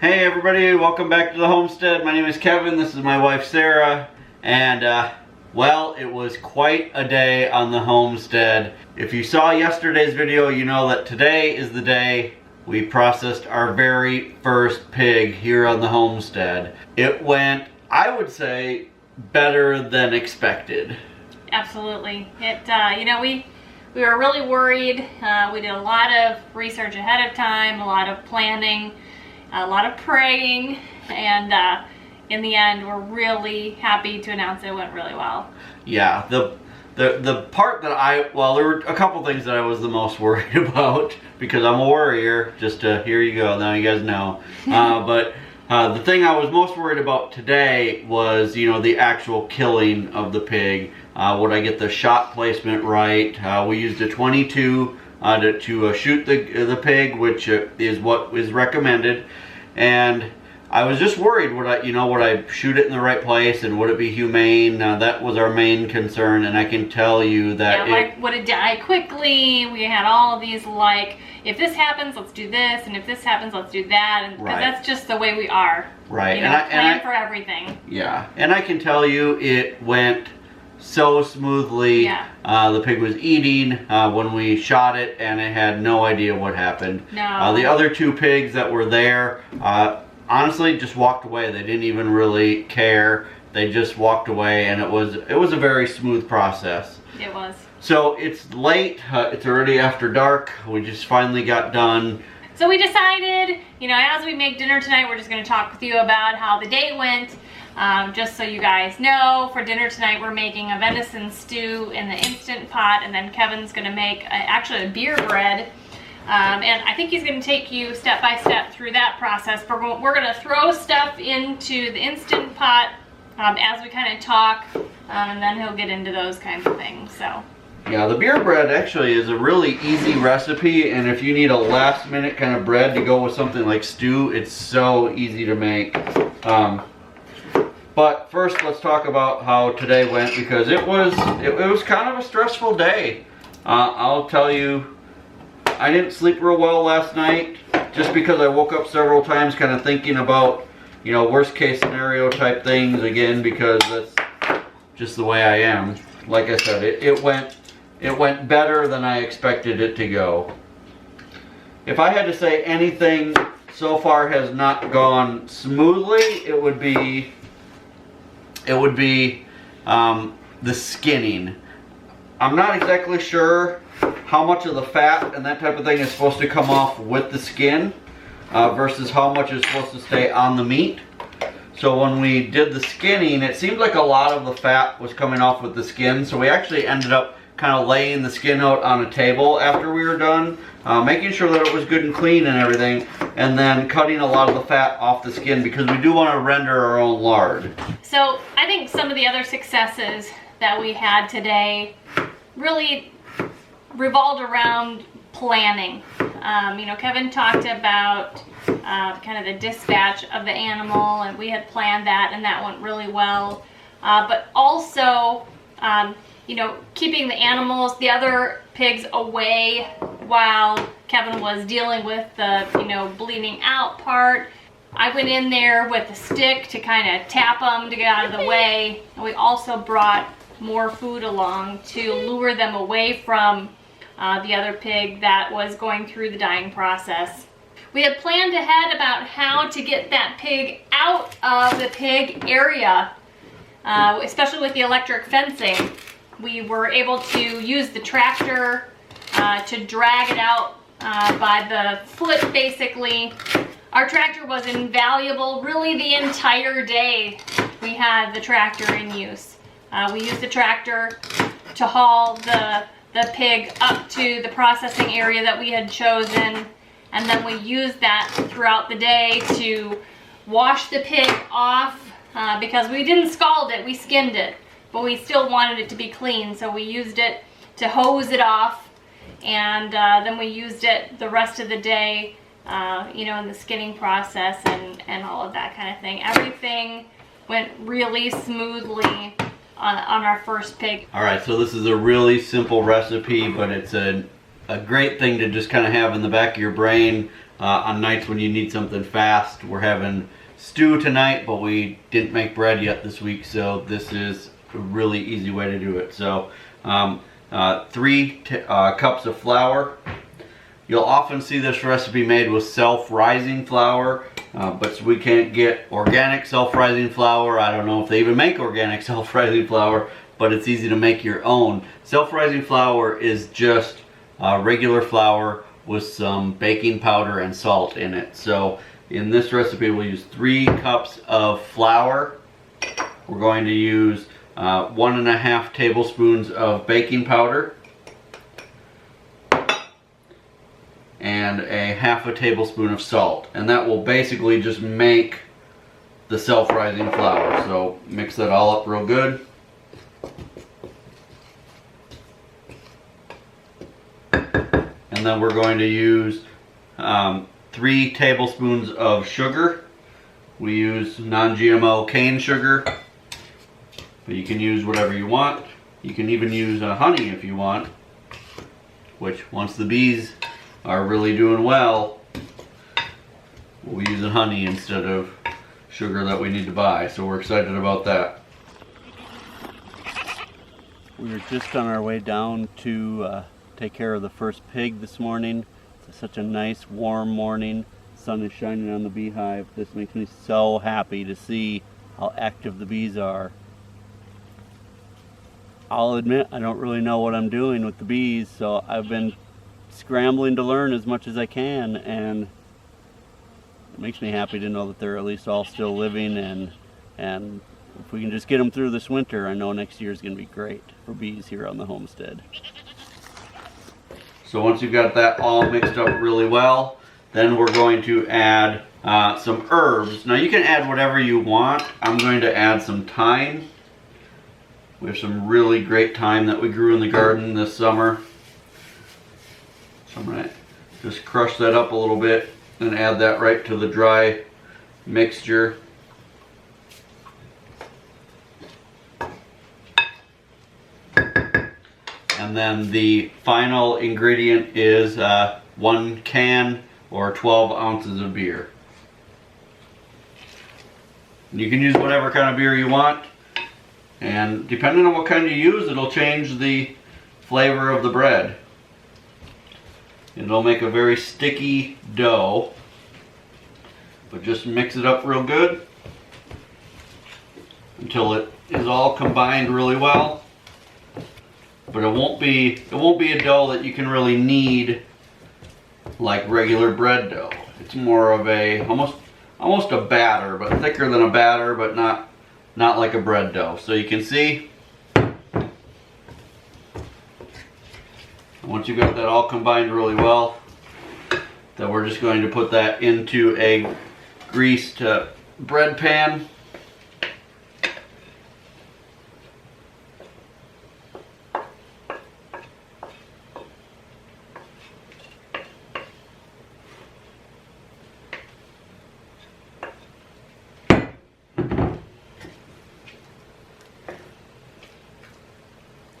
Hey everybody, welcome back to the homestead. My name is Kevin, this is my wife Sarah, and well, it was quite a day on the homestead. If you saw yesterday's video, you know that today is the day we processed our very first pig here on the homestead. It went, I would say, better than expected. Absolutely. We were really worried. We did a lot of research ahead of time, a lot of planning, a lot of praying, and in the end, we're really happy to announce it went really well. Yeah, the part that there were a couple things that I was the most worried about because I'm a worrier. Just here you go, now you guys know. But the thing I was most worried about today was, the actual killing of the pig. Would I get the shot placement right? We used a 22 to shoot the pig, which is what is recommended. And I was just worried, would I shoot it in the right place, and would it be humane? That was our main concern, and I can tell you that would it die quickly? We had all of these, if this happens, let's do this, and if this happens, let's do that, and because that's just the way we are. Right. Plan for everything. Yeah, and I can tell you it went so smoothly. Yeah. The pig was eating when we shot it, and it had no idea what happened. No. The other two pigs that were there, honestly, just walked away. They didn't even really care. They just walked away, and it was a very smooth process. It was. So it's late. It's already after dark. We just finally got done. So we decided, as we make dinner tonight, we're just going to talk with you about how the day went. Just so you guys know, for dinner tonight we're making a venison stew in the Instant Pot, and then Kevin's going to make actually a beer bread. And I think he's going to take you step by step through that process. But we're going to throw stuff into the Instant Pot as we kind of talk, and then he'll get into those kinds of things. So. Yeah, the beer bread actually is a really easy recipe, and if you need a last minute kind of bread to go with something like stew, it's so easy to make. But first, let's talk about how today went, because it was kind of a stressful day. I'll tell you, I didn't sleep real well last night, just because I woke up several times kind of thinking about, worst case scenario type things again, because that's just the way I am. Like I said, it went better than I expected it to go. If I had to say anything so far has not gone smoothly, it would be the skinning. I'm not exactly sure how much of the fat and that type of thing is supposed to come off with the skin versus how much is supposed to stay on the meat. So when we did the skinning, it seemed like a lot of the fat was coming off with the skin, so we actually ended up kind of laying the skin out on a table after we were done, making sure that it was good and clean and everything, and then cutting a lot of the fat off the skin because we do want to render our own lard. So I think some of the other successes that we had today really revolved around planning. Kevin talked about kind of the dispatch of the animal, and we had planned that, and that went really well. But also, keeping the animals, the other pigs away while Kevin was dealing with the, bleeding out part. I went in there with a stick to kind of tap them to get out of the way. And we also brought more food along to lure them away from the other pig that was going through the dying process. We had planned ahead about how to get that pig out of the pig area, especially with the electric fencing. We were able to use the tractor to drag it out by the foot, basically. Our tractor was invaluable really the entire day we had the tractor in use. We used the tractor to haul the pig up to the processing area that we had chosen, and then we used that throughout the day to wash the pig off because we didn't scald it, we skinned it. But we still wanted it to be clean, so we used it to hose it off, and then we used it the rest of the day, in the skinning process and all of that kind of thing. Everything went really smoothly on our first pig. All right, so this is a really simple recipe, but it's a great thing to just kind of have in the back of your brain on nights when you need something fast. We're having stew tonight, but we didn't make bread yet this week, so this is a really easy way to do it. So 3 cups of flour. You'll often see this recipe made with self-rising flour, but we can't get organic self-rising flour. I don't know if they even make organic self-rising flour, but it's easy to make your own. Self-rising flour is just regular flour with some baking powder and salt in it. So in this recipe we'll use 3 cups of flour. We're going to use 1.5 tablespoons of baking powder and a 1/2 tablespoon of salt, and that will basically just make the self-rising flour. So mix that all up real good. And then we're going to use 3 tablespoons of sugar. We use non-GMO cane sugar, but you can use whatever you want. You can even use honey if you want, which once the bees are really doing well, we'll be using honey instead of sugar that we need to buy. So we're excited about that. We were just on our way down to take care of the first pig this morning. It's such a nice warm morning. The sun is shining on the beehive. This makes me so happy to see how active the bees are. I'll admit I don't really know what I'm doing with the bees, so I've been scrambling to learn as much as I can, and it makes me happy to know that they're at least all still living, and if we can just get them through this winter, I know next year is going to be great for bees here on the homestead. So once you've got that all mixed up really well, then we're going to add some herbs. Now you can add whatever you want. I'm going to add some thyme. We have some really great thyme that we grew in the garden this summer. So I'm going to just crush that up a little bit and add that right to the dry mixture. And then the final ingredient is 1 can or 12 ounces of beer. You can use whatever kind of beer you want, and depending on what kind you use, it'll change the flavor of the bread. It'll make a very sticky dough, but just mix it up real good until it is all combined really well. But it won't be a dough that you can really knead like regular bread dough. It's more of a almost a batter, but thicker than a batter, but not like a bread dough. So you can see, once you've got that all combined really well, then we're just going to put that into a greased bread pan.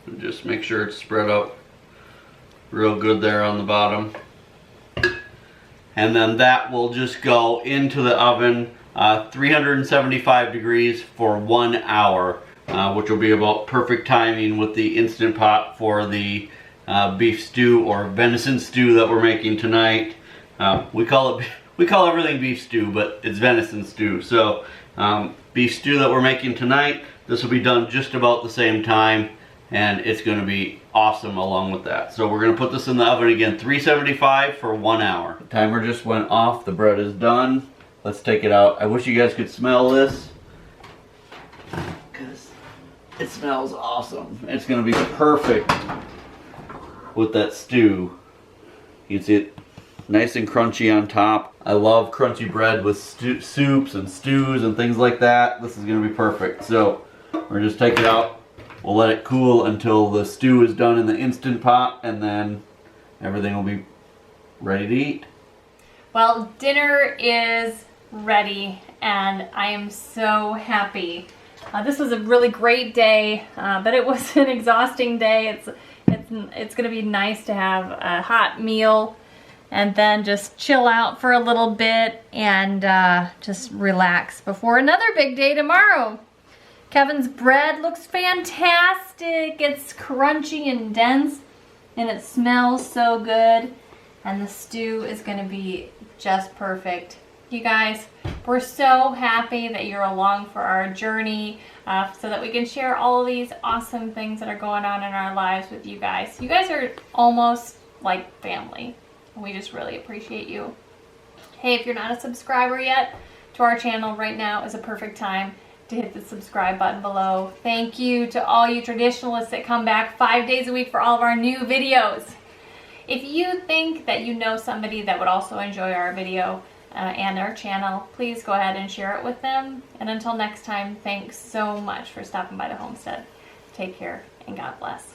And just make sure it's spread out real good there on the bottom. And then that will just go into the oven 375 degrees for 1 hour, which will be about perfect timing with the Instant Pot for the beef stew or venison stew that we're making tonight. We call everything beef stew, but it's venison stew. So beef stew that we're making tonight, this will be done just about the same time, and it's going to be awesome along with that. So we're going to put this in the oven again, 375 for 1 hour. The timer just went off. The bread is done. Let's take it out. I wish you guys could smell this, because it smells awesome. It's going to be perfect with that stew. You can see it nice and crunchy on top. I love crunchy bread with soups and stews and things like that. This is going to be perfect. So we're just take it out. We'll let it cool until the stew is done in the Instant Pot, and then everything will be ready to eat. Well, dinner is ready, and I am so happy. This was a really great day, but it was an exhausting day. It's going to be nice to have a hot meal and then just chill out for a little bit and just relax before another big day tomorrow. Kevin's bread looks fantastic. It's crunchy and dense, and it smells so good. And the stew is gonna be just perfect. You guys, we're so happy that you're along for our journey so that we can share all of these awesome things that are going on in our lives with you guys. You guys are almost like family. We just really appreciate you. Hey, if you're not a subscriber yet to our channel, right now is a perfect time to hit the subscribe button below. Thank you to all you traditionalists that come back 5 days a week for all of our new videos. If you think that you know somebody that would also enjoy our video and our channel, please go ahead and share it with them. And until next time, thanks so much for stopping by the homestead. Take care and God bless.